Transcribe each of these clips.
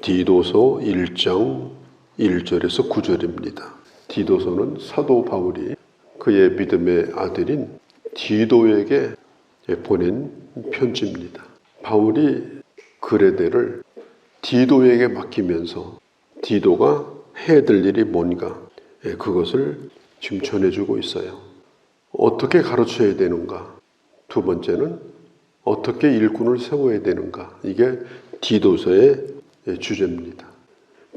디도서 1장 1절에서 9절입니다. 디도서는 사도 바울이 그의 믿음의 아들인 디도에게 보낸 편지입니다. 바울이 그레데를 디도에게 맡기면서 디도가 해야 될 일이 뭔가 그것을 지금 전해주고 있어요. 어떻게 가르쳐야 되는가? 두 번째는 어떻게 일꾼을 세워야 되는가? 이게 디도서의 주제입니다.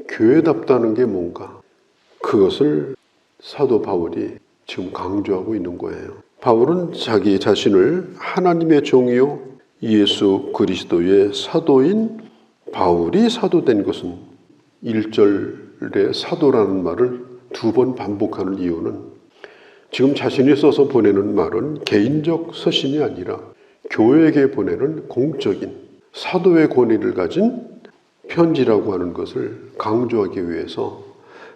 교회답다는 게 뭔가? 그것을 사도 바울이 지금 강조하고 있는 거예요. 바울은 자기 자신을 하나님의 종이요 예수 그리스도의 사도인 바울이 사도된 것은 1절에 사도라는 말을 2번 반복하는 이유는 지금 자신이 써서 보내는 말은 개인적 서신이 아니라 교회에게 보내는 공적인 사도의 권위를 가진 편지라고 하는 것을 강조하기 위해서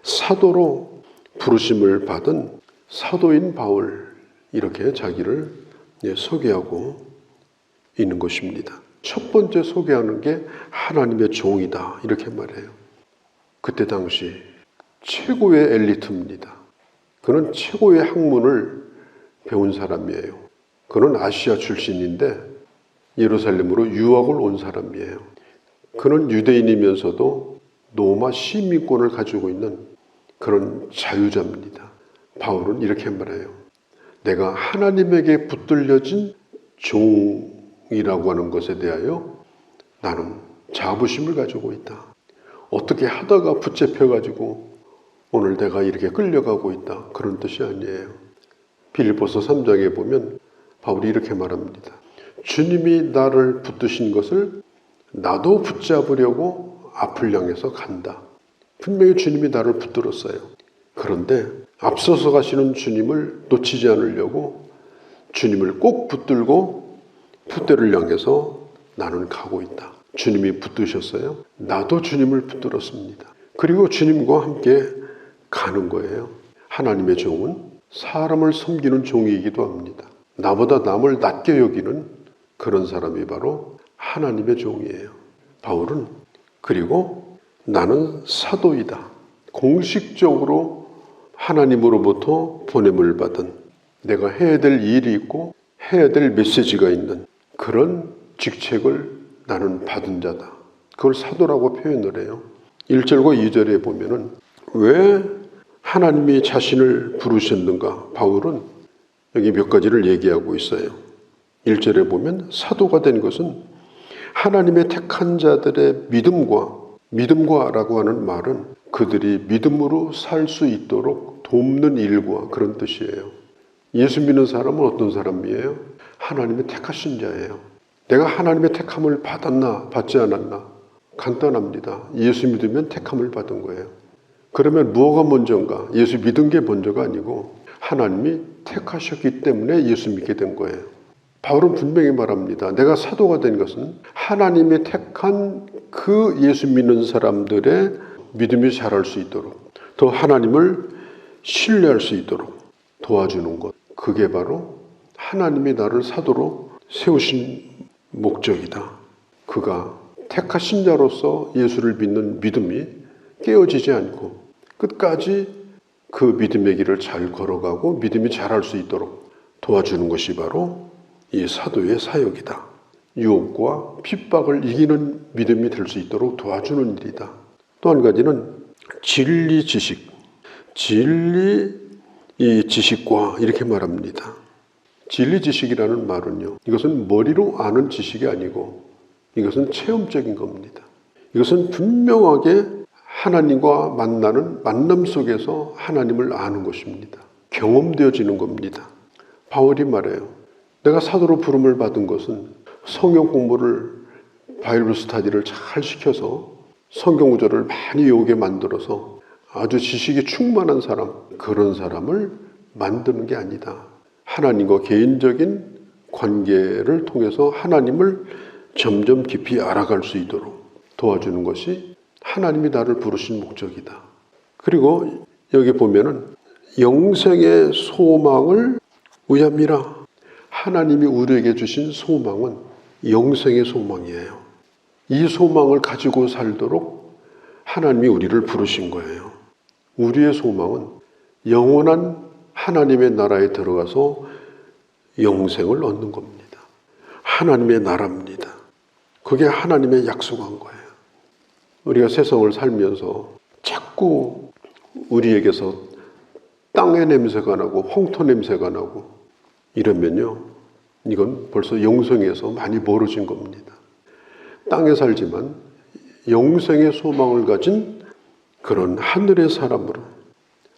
사도로 부르심을 받은 사도인 바울 이렇게 자기를 소개하고 있는 것입니다. 첫 번째 소개하는 게 하나님의 종이다 이렇게 말해요. 그때 당시 최고의 엘리트입니다. 그는 최고의 학문을 배운 사람이에요. 그는 아시아 출신인데 예루살렘으로 유학을 온 사람이에요. 그는 유대인이면서도 로마 시민권을 가지고 있는 그런 자유자입니다. 바울은 이렇게 말해요. 내가 하나님에게 붙들려진 종이라고 하는 것에 대하여 나는 자부심을 가지고 있다. 어떻게 하다가 붙잡혀가지고 오늘 내가 이렇게 끌려가고 있다. 그런 뜻이 아니에요. 빌립보서 3장에 보면 바울이 이렇게 말합니다. 주님이 나를 붙드신 것을 나도 붙잡으려고 앞을 향해서 간다. 분명히 주님이 나를 붙들었어요. 그런데 앞서서 가시는 주님을 놓치지 않으려고 주님을 꼭 붙들고 풋대를 향해서 나는 가고 있다. 주님이 붙드셨어요. 나도 주님을 붙들었습니다. 그리고 주님과 함께 가는 거예요. 하나님의 종은 사람을 섬기는 종이기도 합니다. 나보다 남을 낮게 여기는 그런 사람이 바로 하나님의 종이에요. 바울은 그리고 나는 사도이다. 공식적으로 하나님으로부터 보냄을 받은 내가 해야 될 일이 있고 해야 될 메시지가 있는 그런 직책을 나는 받은 자다. 그걸 사도라고 표현을 해요. 1절과 2절에 보면은 왜 하나님이 자신을 부르셨는가? 바울은 여기 몇 가지를 얘기하고 있어요. 1절에 보면 사도가 된 것은 하나님의 택한 자들의 믿음과라고 하는 말은 그들이 믿음으로 살 수 있도록 돕는 일과 그런 뜻이에요. 예수 믿는 사람은 어떤 사람이에요? 하나님의 택하신 자예요. 내가 하나님의 택함을 받았나 받지 않았나? 간단합니다. 예수 믿으면 택함을 받은 거예요. 그러면 무엇가 먼저인가? 예수 믿은 게 먼저가 아니고 하나님이 택하셨기 때문에 예수 믿게 된 거예요. 바울은 분명히 말합니다. 내가 사도가 된 것은 하나님이 택한 그 예수 믿는 사람들의 믿음이 자랄 수 있도록 더 하나님을 신뢰할 수 있도록 도와주는 것. 그게 바로 하나님이 나를 사도로 세우신 목적이다. 그가 택하신 자로서 예수를 믿는 믿음이 깨어지지 않고 끝까지 그 믿음의 길을 잘 걸어가고 믿음이 자랄 수 있도록 도와주는 것이 바로 이 사도의 사역이다. 유혹과 핍박을 이기는 믿음이 될 수 있도록 도와주는 일이다. 또 한 가지는 진리 지식. 진리 이 지식과 이렇게 말합니다. 진리 지식이라는 말은요. 이것은 머리로 아는 지식이 아니고 이것은 체험적인 겁니다. 이것은 분명하게 하나님과 만나는 만남 속에서 하나님을 아는 것입니다. 경험되어지는 겁니다. 바울이 말해요. 내가 사도로 부름을 받은 것은 성경 공부를 바이블 스터디를 잘 시켜서 성경 구절을 많이 외우게 만들어서 아주 지식이 충만한 사람, 그런 사람을 만드는 게 아니다. 하나님과 개인적인 관계를 통해서 하나님을 점점 깊이 알아갈 수 있도록 도와주는 것이 하나님이 나를 부르신 목적이다. 그리고 여기 보면은 영생의 소망을 위함이라. 하나님이 우리에게 주신 소망은 영생의 소망이에요. 이 소망을 가지고 살도록 하나님이 우리를 부르신 거예요. 우리의 소망은 영원한 하나님의 나라에 들어가서 영생을 얻는 겁니다. 하나님의 나라입니다. 그게 하나님의 약속한 거예요. 우리가 세상을 살면서 자꾸 우리에게서 땅의 냄새가 나고 황토 냄새가 나고 이러면요, 이건 벌써 영생에서 많이 멀어진 겁니다. 땅에 살지만 영생의 소망을 가진 그런 하늘의 사람으로,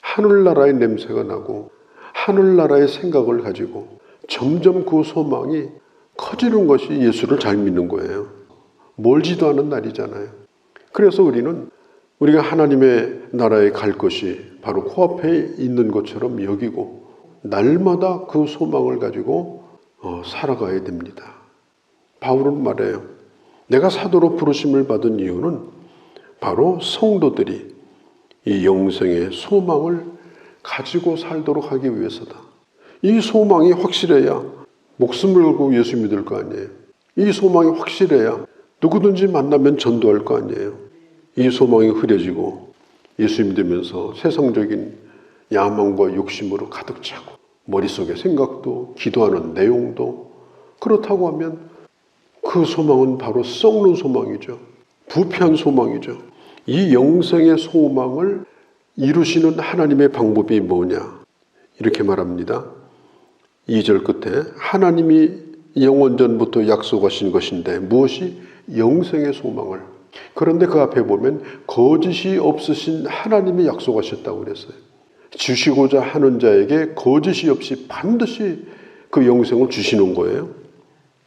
하늘나라의 냄새가 나고 하늘나라의 생각을 가지고 점점 그 소망이 커지는 것이 예수를 잘 믿는 거예요. 멀지도 않은 날이잖아요. 그래서 우리가 하나님의 나라에 갈 것이 바로 코앞에 있는 것처럼 여기고 날마다 그 소망을 가지고 살아가야 됩니다. 바울은 말해요. 내가 사도로 부르심을 받은 이유는 바로 성도들이 이 영생의 소망을 가지고 살도록 하기 위해서다. 이 소망이 확실해야 목숨을 걸고 예수 믿을 거 아니에요. 이 소망이 확실해야 누구든지 만나면 전도할 거 아니에요. 이 소망이 흐려지고 예수 믿으면서 세상적인 야망과 욕심으로 가득 차고 머릿속에 생각도 기도하는 내용도 그렇다고 하면 그 소망은 바로 썩는 소망이죠. 부패한 소망이죠. 이 영생의 소망을 이루시는 하나님의 방법이 뭐냐? 이렇게 말합니다. 2절 끝에 하나님이 영원전부터 약속하신 것인데 무엇이? 영생의 소망을. 그런데 그 앞에 보면 거짓이 없으신 하나님이 약속하셨다고 그랬어요. 주시고자 하는 자에게 거짓이 없이 반드시 그 영생을 주시는 거예요.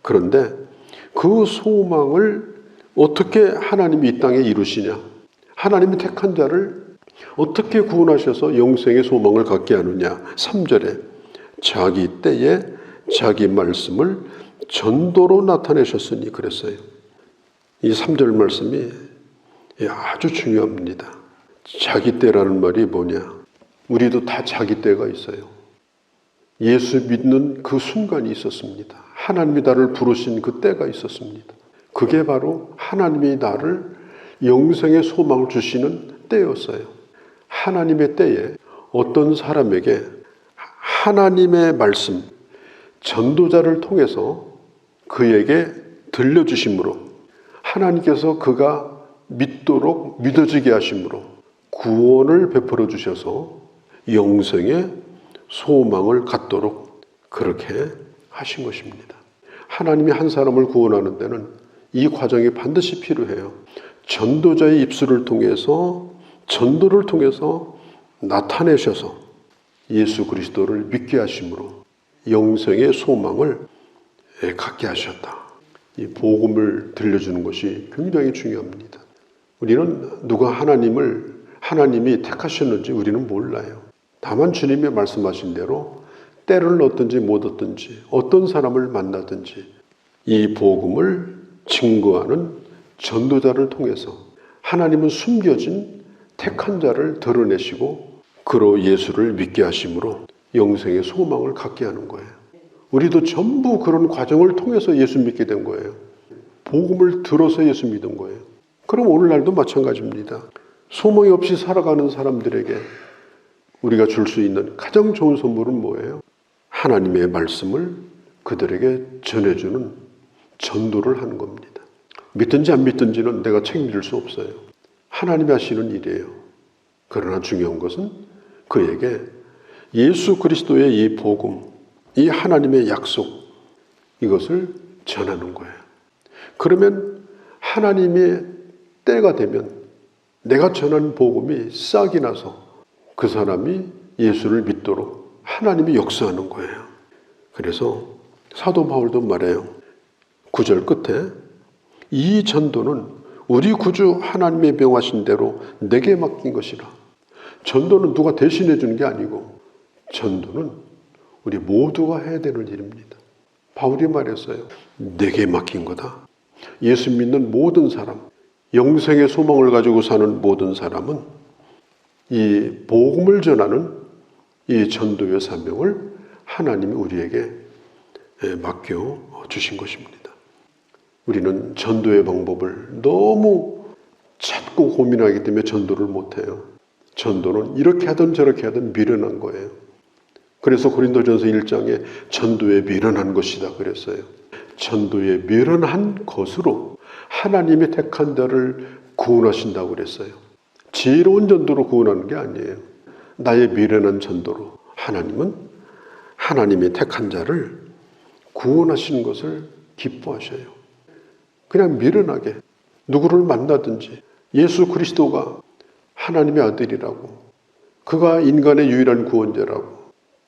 그런데 그 소망을 어떻게 하나님이 이 땅에 이루시냐? 하나님이 택한 자를 어떻게 구원하셔서 영생의 소망을 갖게 하느냐? 3절에 자기 때에 자기 말씀을 전도로 나타내셨으니 그랬어요. 이 3절 말씀이 아주 중요합니다. 자기 때라는 말이 뭐냐? 우리도 다 자기 때가 있어요. 예수 믿는 그 순간이 있었습니다. 하나님이 나를 부르신 그 때가 있었습니다. 그게 바로 하나님이 나를 영생의 소망을 주시는 때였어요. 하나님의 때에 어떤 사람에게 하나님의 말씀, 전도자를 통해서 그에게 들려주심으로 하나님께서 그가 믿도록 믿어지게 하심으로 구원을 베풀어 주셔서 영생의 소망을 갖도록 그렇게 하신 것입니다. 하나님이 한 사람을 구원하는 데는 이 과정이 반드시 필요해요. 전도자의 입술을 통해서 전도를 통해서 나타내셔서 예수 그리스도를 믿게 하심으로 영생의 소망을 갖게 하셨다. 이 복음을 들려주는 것이 굉장히 중요합니다. 우리는 누가 하나님이 택하셨는지 우리는 몰라요. 다만 주님이 말씀하신 대로 때를 얻든지 못 얻든지 어떤 사람을 만나든지 이 복음을 증거하는 전도자를 통해서 하나님은 숨겨진 택한 자를 드러내시고 그로 예수를 믿게 하심으로 영생의 소망을 갖게 하는 거예요. 우리도 전부 그런 과정을 통해서 예수 믿게 된 거예요. 복음을 들어서 예수 믿은 거예요. 그럼 오늘날도 마찬가지입니다. 소망이 없이 살아가는 사람들에게 우리가 줄 수 있는 가장 좋은 선물은 뭐예요? 하나님의 말씀을 그들에게 전해주는 전도를 하는 겁니다. 믿든지 안 믿든지는 내가 책임질 수 없어요. 하나님이 하시는 일이에요. 그러나 중요한 것은 그에게 예수 그리스도의 이 복음, 이 하나님의 약속, 이것을 전하는 거예요. 그러면 하나님의 때가 되면 내가 전한 복음이 싹이 나서 그 사람이 예수를 믿도록 하나님이 역사하는 거예요. 그래서 사도 바울도 말해요. 9절 끝에 이 전도는 우리 구주 하나님의 명하신 대로 내게 맡긴 것이라. 전도는 누가 대신해 주는 게 아니고 전도는 우리 모두가 해야 되는 일입니다. 바울이 말했어요. 내게 맡긴 거다. 예수 믿는 모든 사람, 영생의 소망을 가지고 사는 모든 사람은 이 복음을 전하는 이 전도의 사명을 하나님이 우리에게 맡겨 주신 것입니다. 우리는 전도의 방법을 너무 찾고 고민하기 때문에 전도를 못해요. 전도는 이렇게 하든 저렇게 하든 미련한 거예요. 그래서 고린도전서 1장에 전도에 미련한 것이다 그랬어요. 전도에 미련한 것으로 하나님의 택한 자를 구원하신다고 그랬어요. 지혜로운 전도로 구원하는 게 아니에요. 나의 미련한 전도로 하나님은 하나님의 택한 자를 구원하시는 것을 기뻐하셔요. 그냥 미련하게 누구를 만나든지 예수 그리스도가 하나님의 아들이라고, 그가 인간의 유일한 구원자라고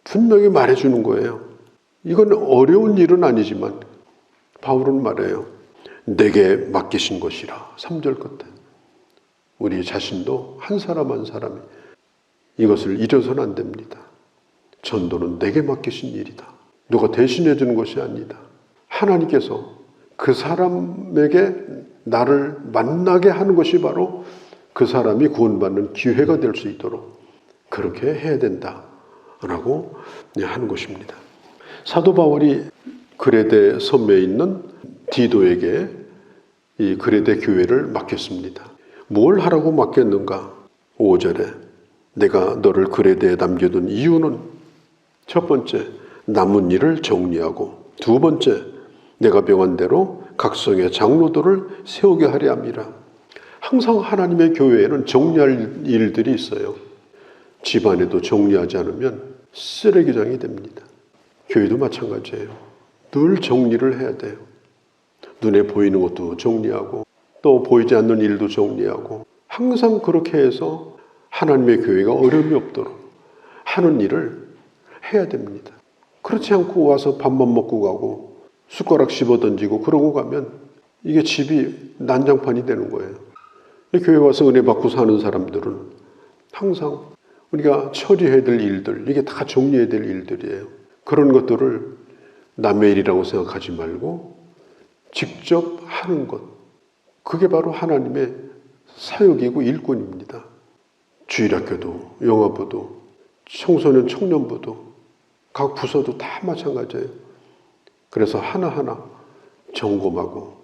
분명히 말해주는 거예요. 이건 어려운 일은 아니지만 바울은 말해요. 내게 맡기신 것이라. 3절 끝에 우리 자신도 한 사람 한 사람이 이것을 잊어서는 안 됩니다. 전도는 내게 맡기신 일이다. 누가 대신해 주는 것이 아니다. 하나님께서 그 사람에게 나를 만나게 하는 것이 바로 그 사람이 구원받는 기회가 될 수 있도록 그렇게 해야 된다라고 하는 것입니다. 사도 바울이 그레데 섬에 있는 디도에게 이 그레데 교회를 맡겼습니다. 뭘 하라고 맡겼는가? 5절에 내가 너를 그레데에 남겨둔 이유는 첫 번째, 남은 일을 정리하고, 두 번째, 내가 명한 대로 각성의 장로들을 세우게 하려 함이라. 항상 하나님의 교회에는 정리할 일들이 있어요. 집안에도 정리하지 않으면 쓰레기장이 됩니다. 교회도 마찬가지예요. 늘 정리를 해야 돼요. 눈에 보이는 것도 정리하고 또 보이지 않는 일도 정리하고, 항상 그렇게 해서 하나님의 교회가 어려움이 없도록 하는 일을 해야 됩니다. 그렇지 않고 와서 밥만 먹고 가고 숟가락 씹어 던지고 그러고 가면 이게 집이 난장판이 되는 거예요. 교회 와서 은혜 받고 사는 사람들은 항상 우리가 처리해야 될 일들, 이게 다 정리해야 될 일들이에요. 그런 것들을 남의 일이라고 생각하지 말고 직접 하는 것, 그게 바로 하나님의 사역이고 일꾼입니다. 주일학교도, 영화부도, 청소년 청년부도, 각 부서도 다 마찬가지예요. 그래서 하나하나 점검하고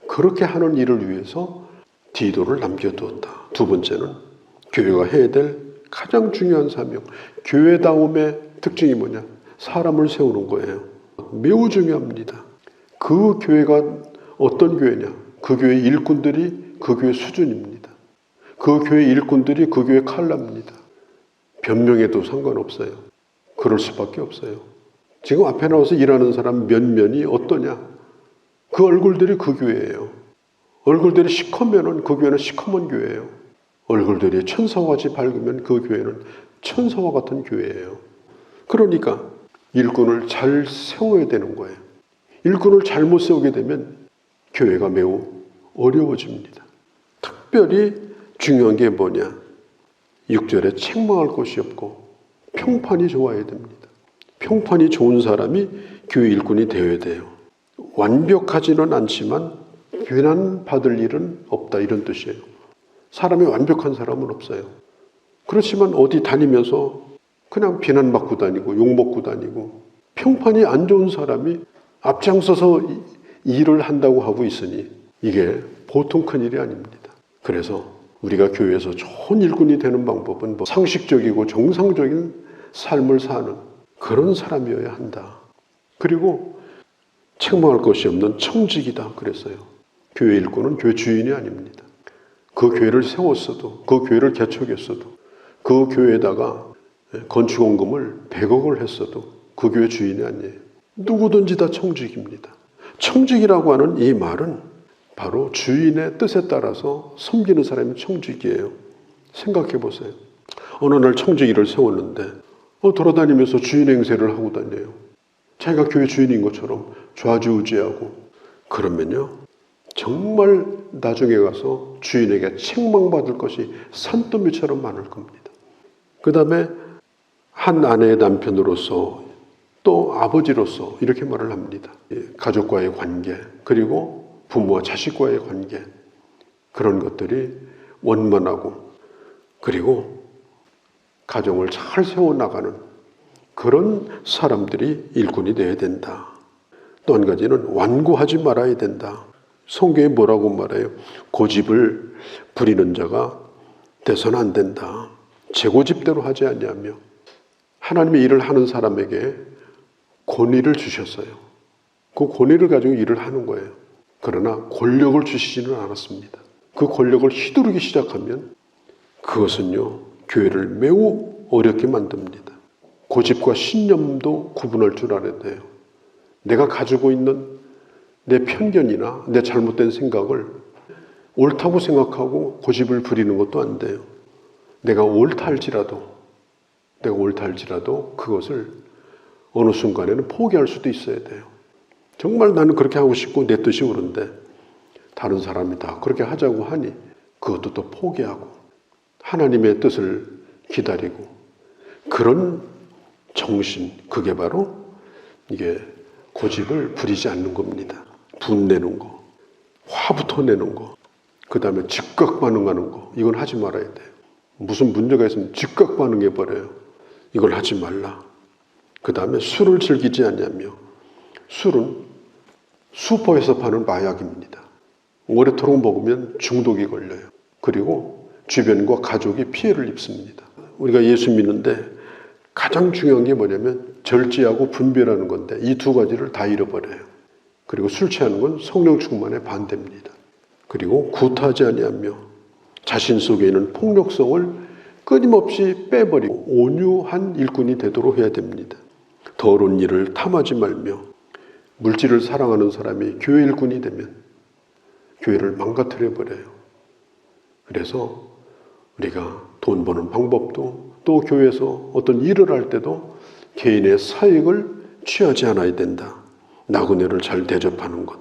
그렇게 하는 일을 위해서 디도를 남겨두었다. 두 번째는 교회가 해야 될 가장 중요한 사명, 교회다움의 특징이 뭐냐? 사람을 세우는 거예요. 매우 중요합니다. 그 교회가 어떤 교회냐? 그 교회 일꾼들이 그 교회 수준입니다. 그 교회 일꾼들이 그 교회 칼라입니다. 변명해도 상관없어요. 그럴 수밖에 없어요. 지금 앞에 나와서 일하는 사람 면면이 어떠냐? 그 얼굴들이 그 교회예요. 얼굴들이 시커면은 그 교회는 시커먼 교회예요. 얼굴들이 천사와 같이 밝으면 그 교회는 천사와 같은 교회예요. 그러니까 일꾼을 잘 세워야 되는 거예요. 일꾼을 잘못 세우게 되면 교회가 매우 어려워집니다. 특별히 중요한 게 뭐냐? 6절에 책망할 것이 없고 평판이 좋아야 됩니다. 평판이 좋은 사람이 교회 일꾼이 되어야 돼요. 완벽하지는 않지만 비난받을 일은 없다, 이런 뜻이에요. 사람이 완벽한 사람은 없어요. 그렇지만 어디 다니면서 그냥 비난받고 다니고 욕먹고 다니고 평판이 안 좋은 사람이 앞장서서 일을 한다고 하고 있으니 이게 보통 큰일이 아닙니다. 그래서 우리가 교회에서 좋은 일꾼이 되는 방법은 상식적이고 정상적인 삶을 사는 그런 사람이어야 한다. 그리고 책망할 것이 없는 청직이다 그랬어요. 교회 일꾼은 교회 주인이 아닙니다. 그 교회를 세웠어도, 그 교회를 개척했어도, 그 교회에다가 건축원금을 100억을 했어도 그 교회 주인이 아니에요. 누구든지 다 청직입니다. 청직이라고 하는 이 말은 바로 주인의 뜻에 따라서 섬기는 사람이 청직이에요. 생각해 보세요. 어느 날 청지기를 세웠는데 돌아다니면서 주인 행세를 하고 다녀요. 자기가 교회 주인인 것처럼 좌지우지하고 그러면요, 정말 나중에 가서 주인에게 책망받을 것이 산더미처럼 많을 겁니다. 그 다음에 한 아내의 남편으로서 또 아버지로서 이렇게 말을 합니다. 가족과의 관계, 그리고 부모와 자식과의 관계, 그런 것들이 원만하고 그리고 가정을 잘 세워나가는 그런 사람들이 일꾼이 되어야 된다. 또 한 가지는 완고하지 말아야 된다. 성경에 뭐라고 말해요? 고집을 부리는 자가 돼서는 안 된다. 제 고집대로 하지 아니하며. 하나님의 일을 하는 사람에게 권위를 주셨어요. 그 권위를 가지고 일을 하는 거예요. 그러나 권력을 주시지는 않았습니다. 그 권력을 휘두르기 시작하면 그것은요, 교회를 매우 어렵게 만듭니다. 고집과 신념도 구분할 줄 알아야 돼요. 내가 가지고 있는 내 편견이나 내 잘못된 생각을 옳다고 생각하고 고집을 부리는 것도 안 돼요. 내가 옳다 할지라도 그것을 어느 순간에는 포기할 수도 있어야 돼요. 정말 나는 그렇게 하고 싶고 내 뜻이 옳은데 다른 사람이 다 그렇게 하자고 하니 그것도 또 포기하고 하나님의 뜻을 기다리고 그런 정신, 그게 바로 이게 고집을 부리지 않는 겁니다. 분내는 거, 화부터 내는 거, 그 다음에 즉각 반응하는 거, 이건 하지 말아야 돼요. 무슨 문제가 있으면 즉각 반응해버려요. 이걸 하지 말라. 그 다음에 술을 즐기지 않냐며. 술은 슈퍼에서 파는 마약입니다. 오래도록 먹으면 중독이 걸려요. 그리고 주변과 가족이 피해를 입습니다. 우리가 예수 믿는데 가장 중요한 게 뭐냐면 절제하고 분별하는 건데 이 두 가지를 다 잃어버려요. 그리고 술 취하는 건 성령 충만에 반대입니다. 그리고 구타하지 아니하며 자신 속에 있는 폭력성을 끊임없이 빼버리고 온유한 일꾼이 되도록 해야 됩니다. 더러운 일을 탐하지 말며 물질을 사랑하는 사람이 교회 일꾼이 되면 교회를 망가뜨려 버려요. 그래서 우리가 돈 버는 방법도 또 교회에서 어떤 일을 할 때도 개인의 사익을 취하지 않아야 된다. 나그네를 잘 대접하는 것,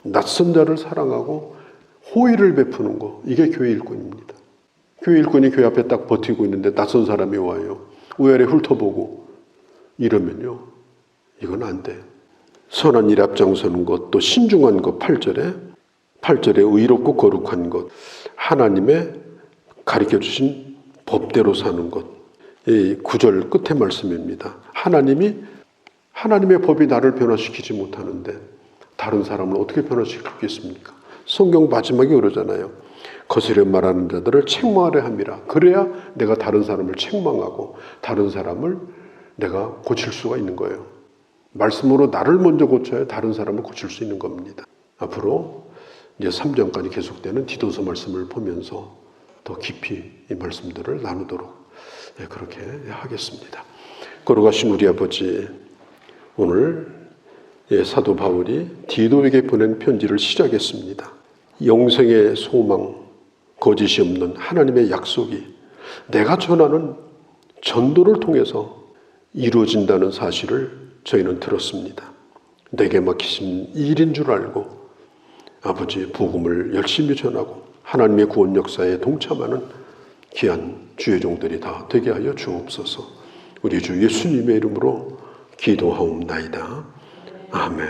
낯선 자를 사랑하고 호의를 베푸는 것, 이게 교회 일꾼입니다. 교회 일꾼이 교회 앞에 딱 버티고 있는데 낯선 사람이 와요. 우열에 훑어보고 이러면요, 이건 안 돼요. 선한 일 앞장서는 것, 또 신중한 것, 8절에 의롭고 거룩한 것, 하나님의 가르쳐주신 법대로 사는 것. 이 9절 끝에 말씀입니다. 하나님의 법이 나를 변화시키지 못하는데 다른 사람을 어떻게 변화시키겠습니까? 성경 마지막에 그러잖아요. 거스려 말하는 자들을 책망하려 함이라. 그래야 내가 다른 사람을 책망하고 다른 사람을 내가 고칠 수가 있는 거예요. 말씀으로 나를 먼저 고쳐야 다른 사람을 고칠 수 있는 겁니다. 앞으로 이제 3장까지 계속되는 디도서 말씀을 보면서 더 깊이 이 말씀들을 나누도록 그렇게 하겠습니다. 거룩하신 우리 아버지, 오늘 사도 바울이 디도에게 보낸 편지를 시작했습니다. 영생의 소망, 거짓이 없는 하나님의 약속이 내가 전하는 전도를 통해서 이루어진다는 사실을 저희는 들었습니다. 내게 맡기신 일인 줄 알고 아버지의 복음을 열심히 전하고 하나님의 구원 역사에 동참하는 귀한 주의 종들이 다 되게 하여 주옵소서. 우리 주 예수님의 이름으로 기도하옵나이다. 아멘.